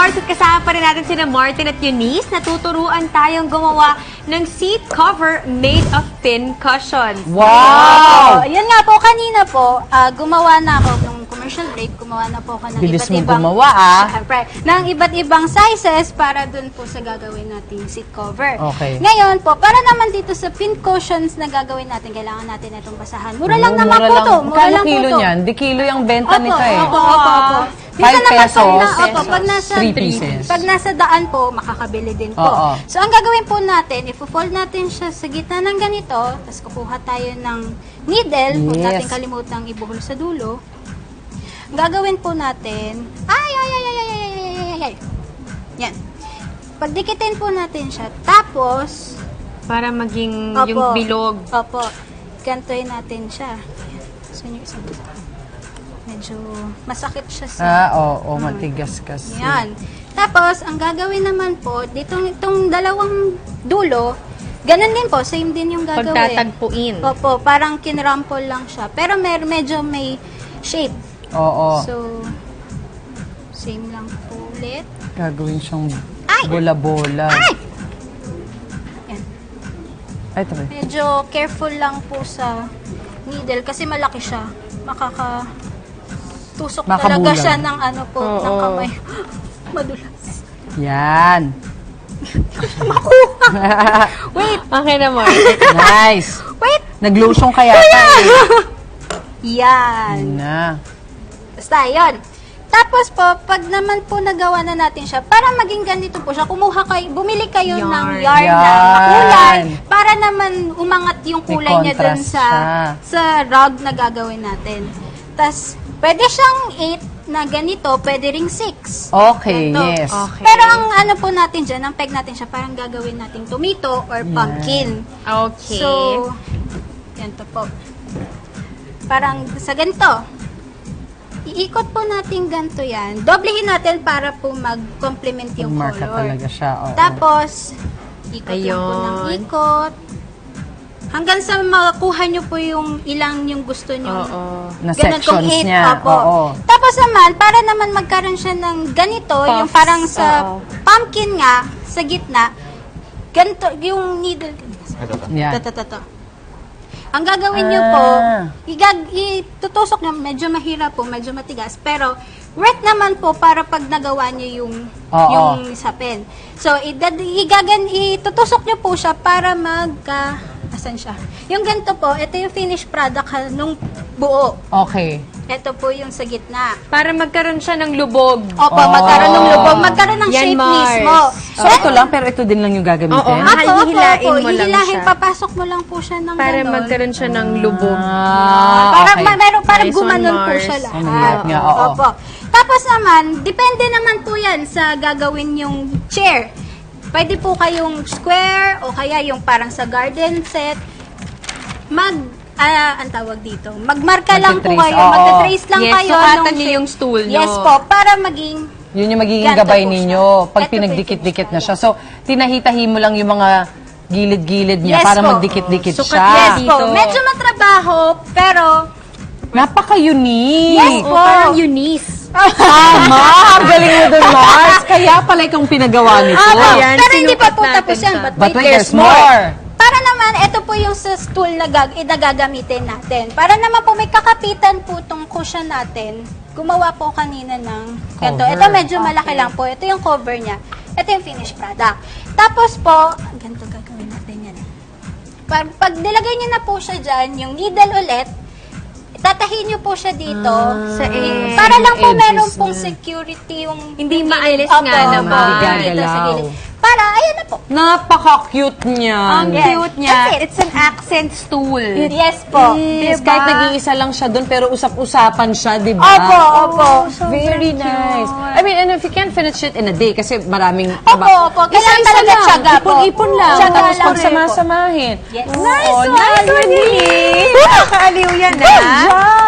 Mars at kasama pa rin natin sina Martin at Eunice. Natuturuan tayong gumawa ng seat cover made of pin cushion. Wow! Yun nga po, kanina po, gumawa na ako nung commercial break, gumawa na po ako ng Bilis iba't mong ibang gumawa, Siyempre, ng iba't ibang sizes para dun po sa gagawin nating seat cover. Okay. Ngayon po, para naman dito sa pin cushions na gagawin natin, kailangan natin itong basahan. Mura lang naman Mura po lang. to. Mura Magkano lang po kilo to. niyan? Di kilo yung benta Opo, nito eh. opo. 5 Minsan naman pesos. pag nasa 3 pieces. Pag nasa daan po, makakabili din po. Oo. So, ang gagawin po natin, i-fold natin siya sa gitna ng ganito, tapos kukuha tayo ng needle, huwag Yes. natin kalimutang ibuhol sa dulo. Ang gagawin po natin, ay. Yan. Pagdikitin po natin siya, tapos, Para maging opo, yung bilog. Opo, gantuin natin siya. So, yung isang medyo masakit siya sa... Oo, matigas kasi. Yan. Tapos, ang gagawin naman po, itong dalawang dulo, ganun din po, same din yung gagawin. Pagtatagpuin. Opo, parang kinrampol lang siya. Pero medyo may shape. Oo. So, same lang po ulit. Gagawin siyang Ay! bola-bola. Ay! Yan. Ay, tabi. Medyo careful lang po sa needle kasi malaki siya. Makakatusok talaga Makabulag. siya ng ano po, Oo. ng kamay. Madulas. Yan. Wait! Okay na, Martin. Nice. Wait! Nag-lotion kaya tayo. Yan. Yun na. Basta, yun. Tapos po, pag naman po nagawa na natin siya, para maging ganito po siya, bumili kayo Yarn. ng yarn na Yarn. makulay, para naman umangat yung May kulay niya dun contrast siya. sa rug na gagawin natin. Tapos, pwede siyang 8 na ganito, pwede ring 6. Okay, Ganito. yes. Okay. Pero ang ano po natin dyan, ang peg natin siya, parang gagawin nating tomato or pumpkin. Okay. So, ganito po. Parang sa ganito. Iikot po natin ganito yan. Doblehin natin para po mag-complement yung Marka color. talaga siya. Oo. Tapos, ikot lang po ng Ayun. ikot. Hanggang sa makuha nyo po yung ilang yung gusto nyo. Oo. Na Ganun kung sections 8 niya. pa po. Oo. Tapos naman, para naman magkaroon siya ng ganito, yung Puffs. parang sa Oo. pumpkin nga, sa gitna, ganito, yung needle. Yan. Ito. Ang gagawin nyo po, itutusok nyo, medyo mahirap po, medyo matigas, pero worth naman po para pag nagawa nyo yung Oo. sapin. So, itutusok nyo po siya para asan siya? Yung ganito po, ito yung finished product nung buo. Okay. Ito po yung sa gitna. Para magkaroon siya ng lubog. Opo, magkaroon ng lubog, magkaroon ng Yan, shape Mars. mismo. So, ito lang, pero ito din lang yung gagamitin? Oo. Hihilain mo lang siya. Papasok mo lang po siya ng Para ganon. magkaroon siya ng lubog. Parang okay. parang Nice one, gumanon po Mars. siya Oh, lahat. mahirap nga, oo. Opo. Tapos naman, depende naman po yan sa gagawin yung chair. Pwede po kayong square o kaya yung parang sa garden set. Ang tawag dito, magmarka lang po Magte-trace, kayo, oo. magte-trace lang Yes, kayo. sukatan nung niyo shape. yung stool niyo. Yes po, para maging Yun yung magiging Ganito gabay po siya. ninyo pag Ito po pinagdikit-dikit yung na siya. So, tinahitahi mo lang yung mga gilid-gilid niya Yes para po. magdikit-dikit Sukat siya. niya Yes po, dito. medyo matrabaho, pero Napaka-unique. Yes po. Parang Eunice. Tama! Ang galing mo dun, Mars. Kaya pala ikong pinagawa nito. Ayan, pero hindi pa sinukat po tapos natin yan. siya. But wait, there's more. Para naman, ito po yung sa stool na gagamitin natin. Para naman po may kakapitan po itong cushion natin. Gumawa po kanina ng ganito. Cover. Ito medyo malaki lang po. Ito yung cover niya. Ito yung finished product. Tapos po, ganito gagawin natin yan. Pag nilagay niyo na po siya dyan, yung needle ulit, tatahin niyo po siya dito. Sa edge. Para lang po edges meron pong niya. security yung Hindi yung maalis Opo, nga opo, naman. yung dito sa Gagalaw. gilid. Para, ayan na po. Napaka-cute niya. Ang Yes. cute niya. That's it. It's an accent stool. Yes po. Yes, Diba? kahit nag-iisa lang siya doon, pero usap-usapan siya, di ba? Opo, opo. Very nice. I mean, and if you can't finish it in a day, kasi maraming... Opo. Kailangan talaga tiyaga po. Ipon-ipon lang. Tiyaga Tapos lang. pagsama-samahin. Yes. Nice Nice one, Eunice. Nakakaaliw yan, Good ah. job!